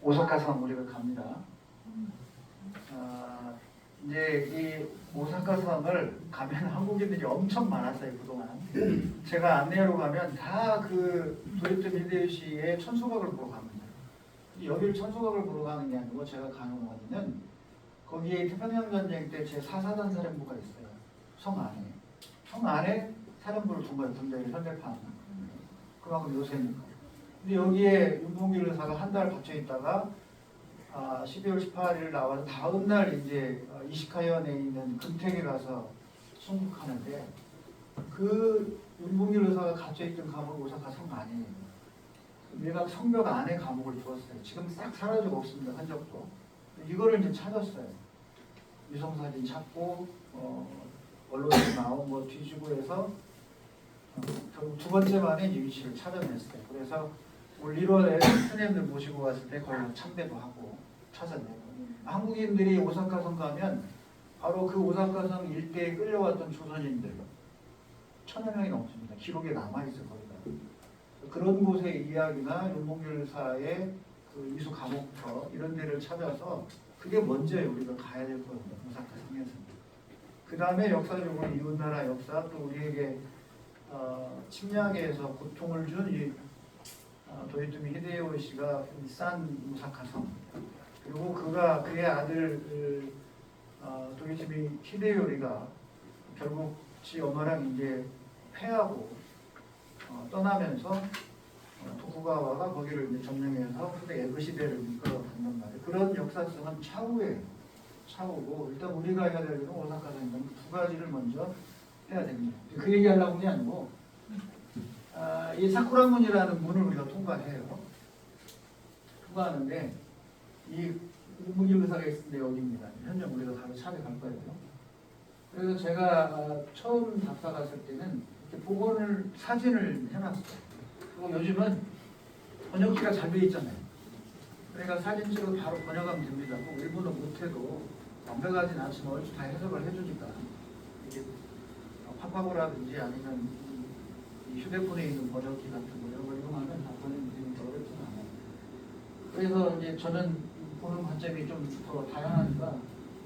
[SPEAKER 1] 오사카섬 우리가 갑니다. 이제 이 오사카 성을 가면 한국인들이 엄청 많았어요 그동안. 제가 안내하러 가면 다 그 도요토미 히데요시의 천수각을 보러 갑니다. 여기를 천수각을 보러 가는 게 아니고 제가 가는 어디는 거기에 태평양 전쟁 때 제 4사단 사령부가 있어요. 성 안에. 성 안에 사령부를 둔 거예요. 군대를 현대판. 그만큼 요새니까. 근데 여기에 윤봉길 의사가 한 달 갇혀 있다가 12월 18일 나와서 다음 날 이제 이시카현에 있는 금택에 가서 순국하는데 그 윤봉길 의사가 갇혀 있던 감옥 오사카 성 안이에요. 내가 성벽 안에 감옥을 두었어요. 지금 싹 사라지고 없습니다. 흔적도. 이거를 이제 찾았어요. 위성사진 찾고 언론에 나온 거 뒤지고 해서 결국 두 번째 만에 이 위치를 찾아냈어요. 그래서 올 1월에 스님들 모시고 왔을 때 거기서 참배도 하고 찾아내고 한국인들이 오사카성 가면 바로 그 오사카성 일대에 끌려왔던 조선인들 1000여 명이 넘습니다. 기록에 남아있어요. 거기다. 그런 곳의 이야기나 윤봉길사의 그 이수 감옥터 이런 데를 찾아서 그게 먼저예요. 우리가 가야 될 거예요. 오사카성에서. 그 다음에 역사적으로 이웃나라 역사 또 우리에게 침략에서 고통을 준 이 도요토미 히데요시가 싼 오사카성 그리고 그의 아들 도요토미 히데요리가 결국 지 엄마랑 이제 패하고 떠나면서 토쿠가와가 거기를 이제 점령해서 후대 에도 시대를 이끌어간단 말이에요. 그런 역사성은 차후에 차후고 일단 우리가 해야 될 일은 오사카성이면 두 가지를 먼저 해야 됩니다. 그 얘기하려고 하는 게 아니고 이 사쿠라문이라는 문을 우리가 통과해요. 통과하는데 이 문길 의사가 있는데 여기입니다. 현재 우리가 바로 차례 갈 거예요. 그래서 제가 처음 답사 갔을 때는 이렇게 복원을 사진을 해놨어요. 그리고 요즘은 번역기가 잘 돼 있잖아요. 그러니까 사진 찍어 바로 번역하면 됩니다. 뭐 일본어 못해도 완벽하진 않지만 얼추 다 해석을 해주니까 이게 팝하고라든지 아니면 이 휴대폰에 있는 번역기 같은 거 이런 걸 이용하면 다 번역이 어렵지는 않아요. 그래서 이제 저는 보는 관점이 좀 더 다양하니까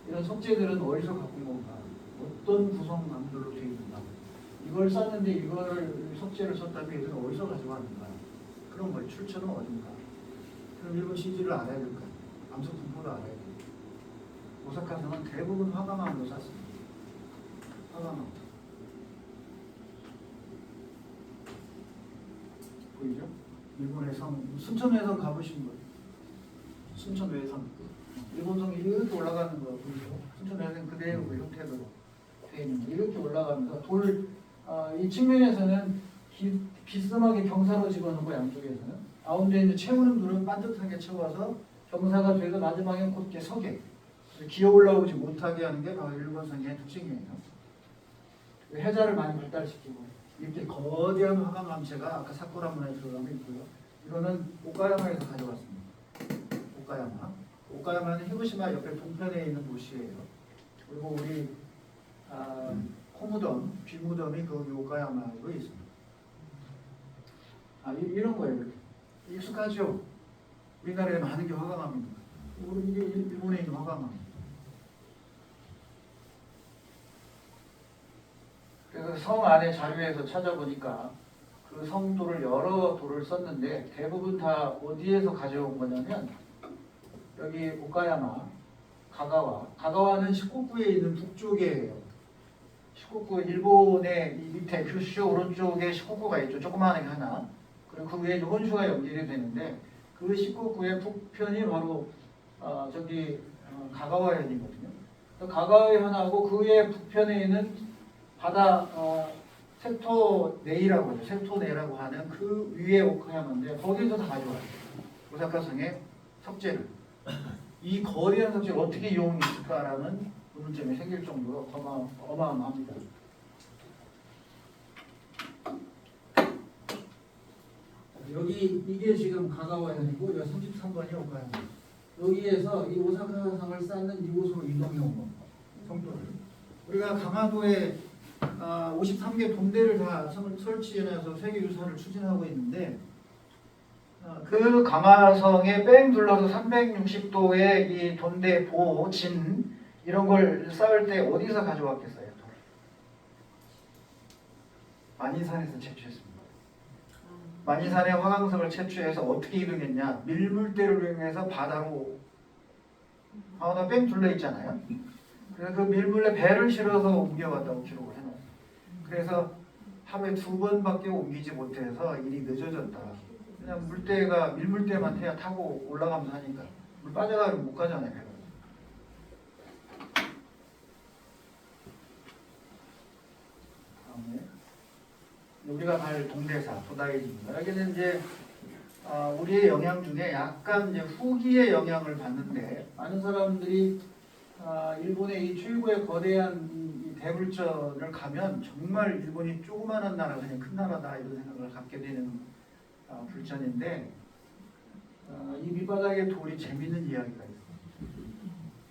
[SPEAKER 1] 이런 석재들은 어디서 갖고 온 건가, 어떤 구성감들로 되어 있는가, 이걸 썼는데 이거를 석재를 썼다면 이들은 어디서 가져왔는가, 그런 거예요. 출처는 어딘가. 그럼 일본 CG를 알아야 될까요? 암석 분포도 알아야 돼요. 오사카성은 대부분 화강암으로 쌌습니다. 화강암. 보이죠? 일본의 성, 순천외성 가보신 분? 순천외성. 일본 성이 이렇게 올라가는 거 보이죠? 순천외성 그대로 형태로 되어 있는 거. 이렇게 올라가면서 이 측면에서는 비스듬하게 경사로 집어넣고 양쪽에서는 가운데 이제 채우는 물은 반듯하게 채워서 경사가 돼서 마지막에 곧게 서게 기어 올라오지 못하게 하는 게 바로 일본 성의 특징이에요. 해자를 많이 발달시키고 이렇게 거대한 화강암체가 아까 사쿠라문에 들어간 게 있고요. 이거는 오카야마에서 가져왔습니다. 오카야마는 히로시마 옆에 동편에 있는 도시예요. 그리고 우리 코무덤, 쥐무덤이 거기 오카야마로 있습니다. 이런 거예요. 이렇게. 익숙하죠? 우리나라에 많은 게 화강암입니다. 이게 일본에 있는 화강암. 그래서 성 안에 자료에서 찾아보니까 그 성도를 여러 돌을 썼는데 대부분 다 어디에서 가져온 거냐면 여기 오카야마, 가가와는 시코쿠에 있는 북쪽이에요. 시코쿠, 일본의 이 밑에 규슈 오른쪽에 시코쿠가 있죠. 조그마한 게 하나. 그리고 그 위에 혼슈가 연결이 되는데 그 시코쿠의 북편이 바로 가가와현이거든요. 가가와현하고 그 위에 북편에 있는 바다 세토네이라고 하죠. 세토네라고 하는 그 위에 오카야마인데 거기서 다 가져와요. 오사카성의 석재를. 이 거대한 석재를 어떻게 이용이 있을까라는 의문점이 생길 정도로 어마어마합니다. 이게 지금 가가와현이고 여기 33번이 오카야마. 여기에서 이 오사카성을 쌓는 이곳으로 이동해 온 겁니다. 성도를. 우리가 강화도에 53개 돈대를 다 설치해놔서 세계유산을 추진하고 있는데 그 강화성에 뺑 둘러서 360도의 이 돈대 보진 이런 걸 쌓을 때 어디서 가져왔겠어요? 돌을. 만인산에서 채취했습니다. 만인산의 화강석을 채취해서 어떻게 이동했냐? 밀물대를 이용해서 바다로 바다 뺑 둘러 있잖아요. 그래서 그 밀물에 배를 실어서 옮겨갔다고 기록을 해놔요. 그래서 하루에 2번밖에 옮기지 못해서 일이 늦어졌다. 그냥 물대가 밀물대만 해야 타고 올라가면서 하니까 물 빠져가지고 못 가잖아요. 배가. 다음에 우리가 갈 동대사 도다이입니다. 여기는 이제 우리의 영향 중에 약간 이제 후기의 영향을 받는데 많은 사람들이 일본의 이 최고의 거대한 이 대불전을 가면 정말 일본이 조그마한 나라 그냥 큰 나라다 이런 생각을 갖게 되는 불전인데 이 밑바닥에 돌이 재밌는 이야기가 있어요.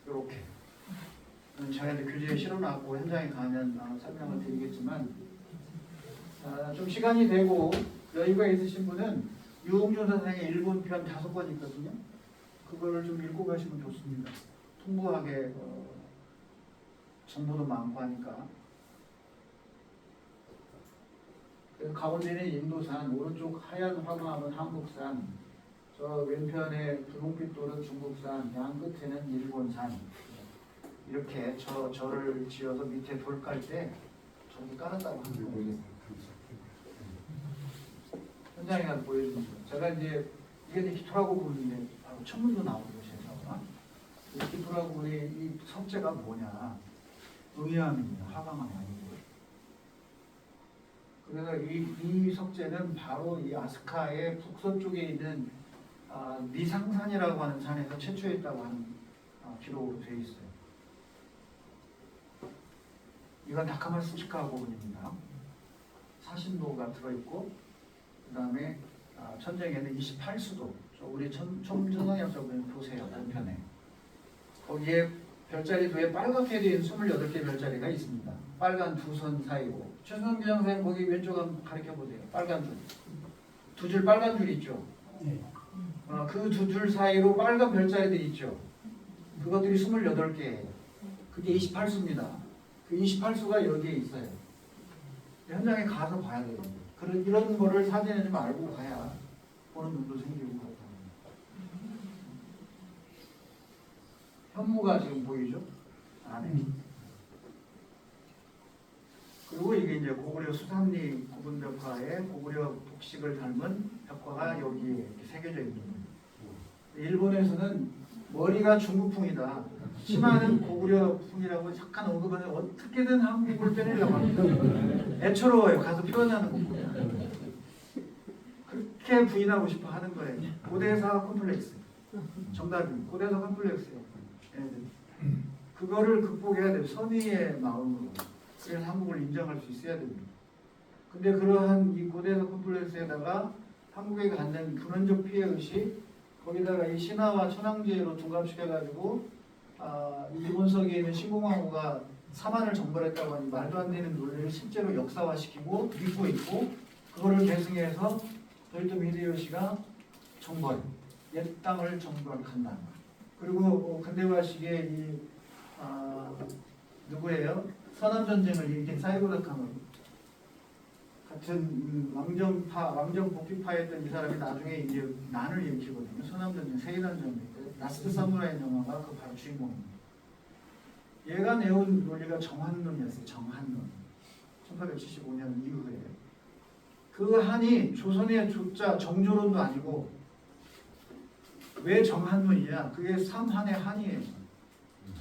[SPEAKER 1] 이렇게 제가 이제 교재에 실어놨고 현장에 가면 설명을 드리겠지만 좀 시간이 되고 여유가 있으신 분은 유홍준 선생의 일본 편 5권 있거든요. 그거를 좀 읽고 가시면 좋습니다. 풍부하게 정보도 많고 하니까. 가운데는 인도산, 오른쪽 하얀 화강은 한국산, 저 왼편에 분홍빛 돌은 중국산, 양 끝에는 일본산. 이렇게 절을 지어서 밑에 돌 깔 때 저기 깔았다고 하는 거예요. 현장에 가서 보여줍니다. 제가 이제 이게 기토라고 부르는데 바로 천문도 나오는 곳에서 이 기토라고 부르는 이 석재가 뭐냐? 응야암입니다. 화강암이 아니고. 그래서 이 석재는 바로 이 아스카의 북서쪽에 있는 니상산이라고 하는 산에서 채취했다고 하는 기록으로 되어 있어요. 이건 다카마 스치카 부분입니다. 사신도가 들어있고 그 다음에 천정에는 28수도 우리 첨정역 저분 보세요. 단편에 거기에 별자리 뒤에 빨갛게 된 28개 별자리가 있습니다. 빨간 두 선 사이로 최선경 선생님 거기 왼쪽 한번 가르쳐 보세요. 빨간 줄 두 줄 빨간 줄 있죠. 그 두 줄 사이로 빨간 별자리들이 있죠. 그것들이 28개예요. 그게 28수입니다. 그 28수가 여기에 있어요. 현장에 가서 봐야 돼요. 이런 거를 사진에 좀 알고 가야 보는 눈도 생기고 그렇답니다. 현무가 지금 보이죠? 안에. 그리고 이게 이제 고구려 수산리 구분벽화에 고구려 복식을 닮은 벽화가 여기에 이렇게 새겨져 있는 거예요. 일본에서는 머리가 중국풍이다. 치마는 고구려풍이라고 잠깐 언급하는 어떻게든 한국을 빼내려고 합니다. 애처로워요. 가서 표현하는 것보다. 그렇게 부인하고 싶어 하는 거예요. 고대사 컴플렉스. 정답입니다. 고대사 컴플렉스예요. 그거를 극복해야 돼요. 선의의 마음으로. 그래서 한국을 인정할 수 있어야 됩니다. 근데 그러한 이 고대사 컴플렉스에다가 한국에 갖는 근원적 피해의식, 거기다가 이 신화와 천황제로 둔갑시켜가지고 일본석에 있는 신공항우가 사만을 정벌했다고 하니 말도 안 되는 논리를 실제로 역사화시키고 믿고 있고 그거를 계승해서 도요토미 히데요시가 정벌, 옛 땅을 정벌한다. 그리고 근대화식의 이 누구예요? 서남전쟁을 일으킨 사이고다카노 같은 왕정 복귀파였던 이 사람이 나중에 이제 난을 일으키거든요. 서남전쟁, 세이난전쟁, 라스트 사무라이 영화가 그 바로 주인공입니다. 얘가 내온 논리가 정한론이었어요. 정한론. 1875년 이후에. 그 한이 조선의 조자 정조론도 아니고 왜 정한론이냐? 그게 삼한의 한이에요.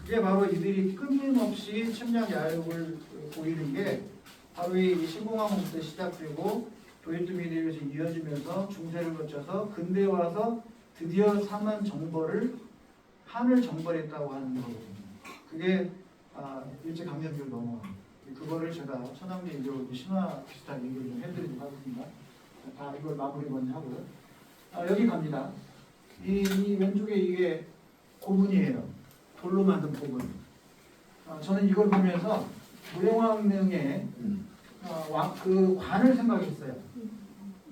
[SPEAKER 1] 그게 바로 이들이 끊임없이 침략 야욕을 보이는 게 바로 이 신공항부터 시작되고 도요토미 히데요시 이어지면서 중세를 거쳐서 근대에 와서 드디어 삼한 정벌을 한을 정벌했다고 하는 거거든요. 그게 일제강점기를 넘어갑니다. 그거를 제가 천황제 이제 신화 비슷한 얘기를 좀 해드리도록 하겠습니다. 이걸 마무리 먼저 하고요. 여기 갑니다. 이 왼쪽에 이게 고문이에요. 돌로 만든 고문. 저는 이걸 보면서 무령왕릉의 그 관을 생각했어요.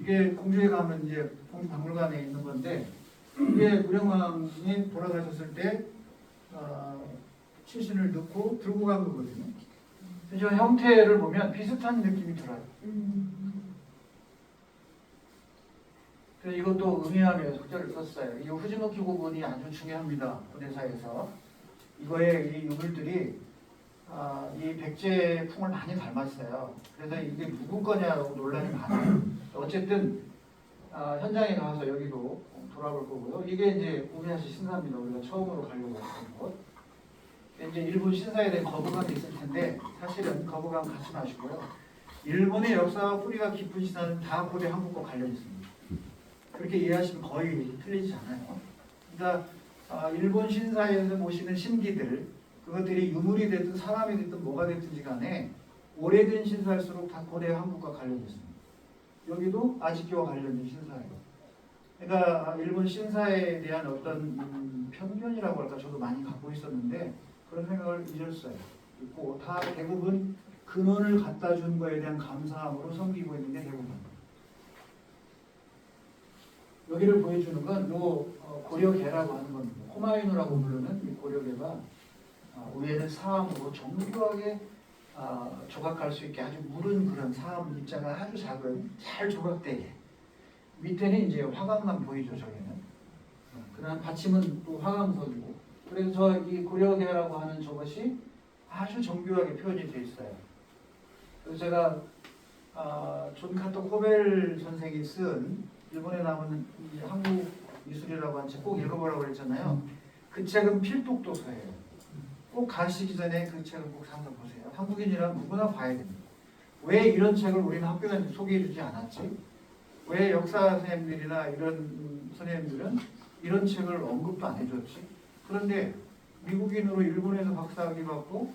[SPEAKER 1] 이게 공주에 가면 이제 공주박물관에 있는 건데 이게 무령왕이 돌아가셨을 때 시신을 넣고 들고 간 거거든요. 그래서 형태를 보면 비슷한 느낌이 들어요. 그래서 이것도 응애함의 속자를 썼어요. 이 후지노키 고분이 아주 중요합니다. 고대사에서. 이거의 이 유물들이 이 백제풍을 많이 닮았어요. 그래서 이게 누구 거냐고 논란이 많아요. 어쨌든 현장에 가서 여기도 돌아볼 거고요. 이게 이제 우미야시 신사입니다. 우리가 처음으로 가려고 했던 곳. 이제 일본 신사에 대한 거부감이 있을 텐데 사실은 거부감 갖지 마시고요. 일본의 역사와 뿌리가 깊은 신사는 다 고대 한국과 관련이 있습니다. 그렇게 이해하시면 거의 틀리지 않아요. 그러니까 일본 신사에서 모시는 신기들, 그것들이 유물이 됐든 사람이 됐든 뭐가 됐든지 간에 오래된 신사일수록 다 고대 한국과 관련이 있습니다. 여기도 아지키와 관련된 신사예요. 그러니까 일본 신사에 대한 어떤 편견이라고 할까 저도 많이 갖고 있었는데 그런 생각을 잊었어요. 있고 다 대부분 근원을 갖다 준 거에 대한 감사함으로 섬기고 있는 게 대부분. 여기를 보여주는 건 고려계라고 하는 겁니다. 호마이누라고 부르는 이 고려계가 위에는 사암으로 정교하게 조각할 수 있게 아주 무른 그런 사암 입자가 아주 작은 잘 조각되게 밑에는 이제 화강만 보이죠. 저기는 그다음 받침은 또 화강석이고 그래서 이 고려계라고 하는 저것이 아주 정교하게 표현이 되어 있어요. 그래서 제가 존 카토 코벨 선생이 쓴 일본에 나오는 이 한국 미술이라고 한 책 꼭 읽어보라고 그랬잖아요. 그 책은 필독도서예요. 꼭 가시기 전에 그 책을 꼭 사서 보세요. 한국인이라면 누구나 봐야 됩니다. 왜 이런 책을 우리는 학교에 소개해주지 않았지? 왜 역사 선생님들이나 이런 선생님들은 이런 책을 언급도 안 해줬지? 그런데 미국인으로 일본에서 박사학위 받고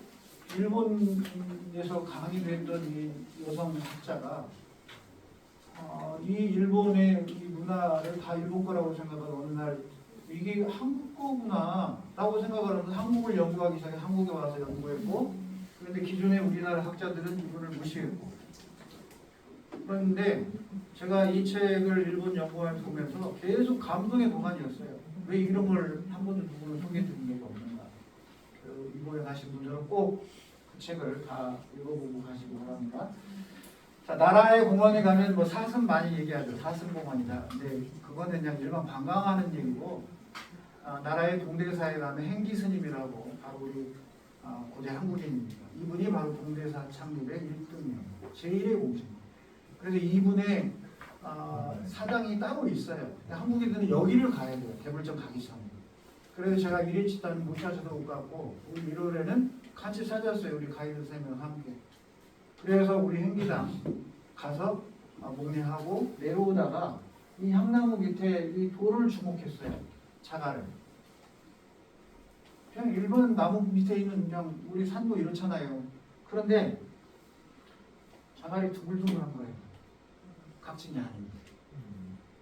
[SPEAKER 1] 일본에서 강의됐던 이 여성 학자가 이 일본의 이 문화를 다 일본 거라고 생각하는 어느 날 이게 한국 거구나 라고 생각하면서 한국을 연구하기 시작해 한국에 와서 연구했고 그런데 기존의 우리나라 학자들은 이분을 무시했고 그런데 제가 이 책을 일본 연구하면서 보면서 계속 감동의 동안이었어요. 왜 이런 걸 한 번도 누구를 소개해드린 적이 없는가. 이번에 가신 분들은 꼭 그 책을 다 읽어보고 가시기 바랍니다. 자, 나라의 공원에 가면 뭐 사슴 많이 얘기하죠. 사슴공원이다. 근데 그거는 그냥 일반 관광하는 얘기고 나라의 동대사에 가면 행기스님이라고 바로 우리 고대 한국인입니다. 이분이 바로 동대사 창립의 1등이에요. 제1의 공주입니다. 그래서 이분의 사당이 따로 있어요. 한국인들은 여기를 가야 돼요. 대불전 가기 전에. 그래서 제가 1일치 때는 못 찾아서 못 갔고 우리 1월에는 같이 찾았어요. 우리 가이드 선생님과 함께. 그래서 우리 행기당 가서 목례하고 내려오다가 이 향나무 밑에 이 돌을 주목했어요. 자갈을. 그냥 일본 나무 밑에 있는 그냥 우리 산도 이렇잖아요. 그런데 자갈이 둥글둥글한 거예요. 각진이 아닙니다.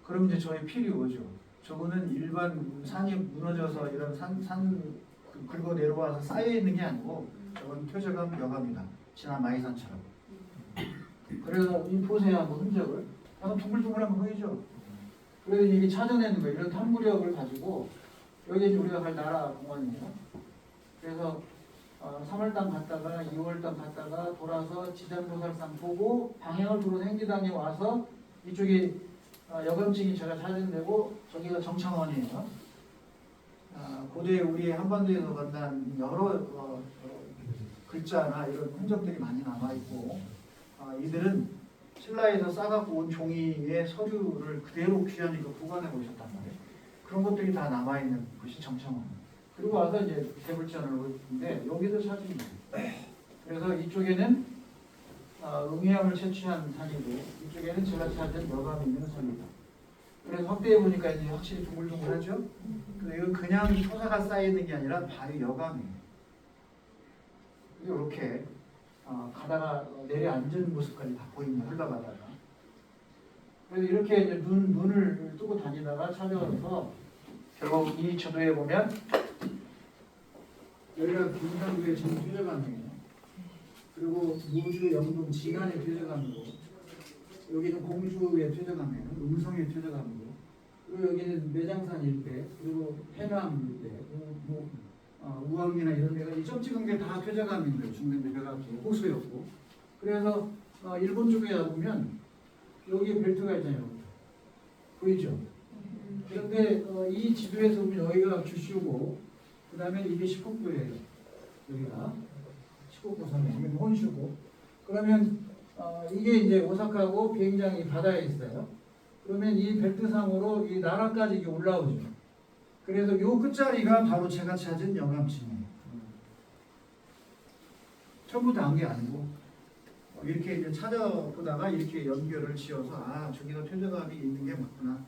[SPEAKER 1] 그럼 이제 저의 필이 오죠. 저거는 일반 산이 무너져서 이런 산 긁어 내려와서 쌓여 있는 게 아니고 저건 표적암 벼감이다. 지난 마이산처럼. 그래서 이 보세요 한번 흔적을. 약간 둥글둥글한 거 보이죠? 그래서 이게 찾아내는 거예요. 이런 탐구력을 가지고 여기 우리가 갈 나라 공원이에요. 그래서 3월당 갔다가 2월당 갔다가 돌아서 지장보살상 보고 방향을 돌아서 행기당에 와서 이쪽이 여감증이 제가 찾은 데고 저기가 정창원이에요. 고대 우리 한반도에서 만난 여러 글자나 이런 흔적들이 많이 남아있고 이들은 신라에서 싸갖고 온 종이의 서류를 그대로 귀하니까 보관해 보셨단 말이에요. 그런 것들이 다 남아있는 곳이 정창원. 그리고 와서 이제 대불전을 오는데 여기도 사진이에요. 그래서 이쪽에는 응애함을 채취한 산이고 이쪽에는 제가 찾은 여감이 있는 산이다. 그래서 확대해 보니까 이제 확실히 둥글둥글하죠. 이건 그냥 토사가 쌓여 있는 게 아니라 바로 여감이에요. 이렇게 가다가 내려앉은 모습까지 다 보입니다. 흘러가다가. 그래서 이렇게 이제 눈을 뜨고 다니다가 찾아와서 결국 이 지도에 보면 여기가 김상국의 정표적암이에요. 그리고 무주, 영동, 진안의 표적암이고 여기는 공주의 표적암이에요. 음성의 표적암이고 그리고 여기는 매장산 일대 그리고 해남 일대 우왕이나 이런 데가 이 점 찍은 게 다 퇴자감인 중간 대표가 호수였고 그래서 일본 쪽에 보면 여기 벨트가 있잖아요. 보이죠? 그런데 이 지도에서 보면 여기가 규슈고 그 다음에 이게 시코쿠예요. 여기가 시코쿠섬에 이게 혼슈고 그러면 이게 이제 오사카고 비행장이 바다에 있어요. 그러면 이 벨트상으로 이 나라까지 이게 올라오죠. 그래서 요 끝자리가 바로 제가 찾은 영암층이에요. 전부 다 한 게 아니고 이렇게 이제 찾아보다가 이렇게 연결을 지어서 저기가 퇴적감이 있는 게 맞구나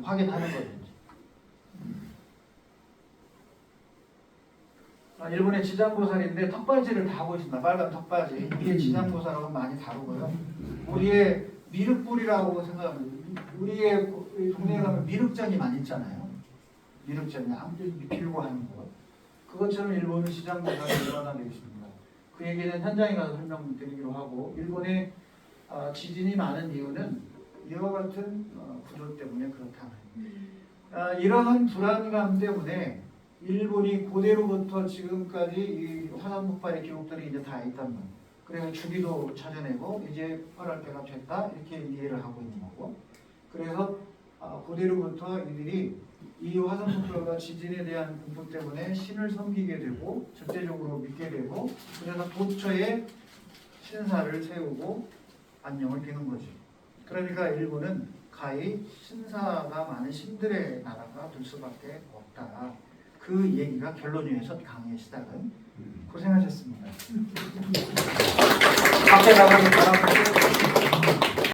[SPEAKER 1] 확인하는 거죠. 일본의 지장보살인데 턱받이를 다 하고 있습니다. 빨간 턱받이. 이게 지장보살하고 많이 다르고요. 우리의 미륵불이라고 생각합니다. 우리의 동네에 가면 미륵전이 많이 있잖아요. 미륵전이 아무튼 빌고 하는 거. 그것처럼 일본은 지장보살이 일어나고 있습니다. 그 얘기는 현장에 가서 설명드리기로 하고 일본의 지진이 많은 이유는 이와 같은 구조 때문에 그렇다. 이러한 불안감 때문에 일본이 고대로부터 지금까지 이 화산 폭발의 기록들이 이제 다 있단 말이에요. 그래서 주기도 찾아내고 이제 활할 때가 됐다 이렇게 이해를 하고 있는 거고. 그래서 고대로부터 이들이 이 화산 폭발과 지진에 대한 공포 때문에 신을 섬기게 되고 절대적으로 믿게 되고 그래서 도처에 신사를 세우고 안녕을 비는 거죠. 그러니까 일본은 가히 신사가 많은 신들의 나라가 될 수밖에 없다. 그 얘기가 결론이어서 강의 시작은 고생하셨습니다. 밖에 나가서 바람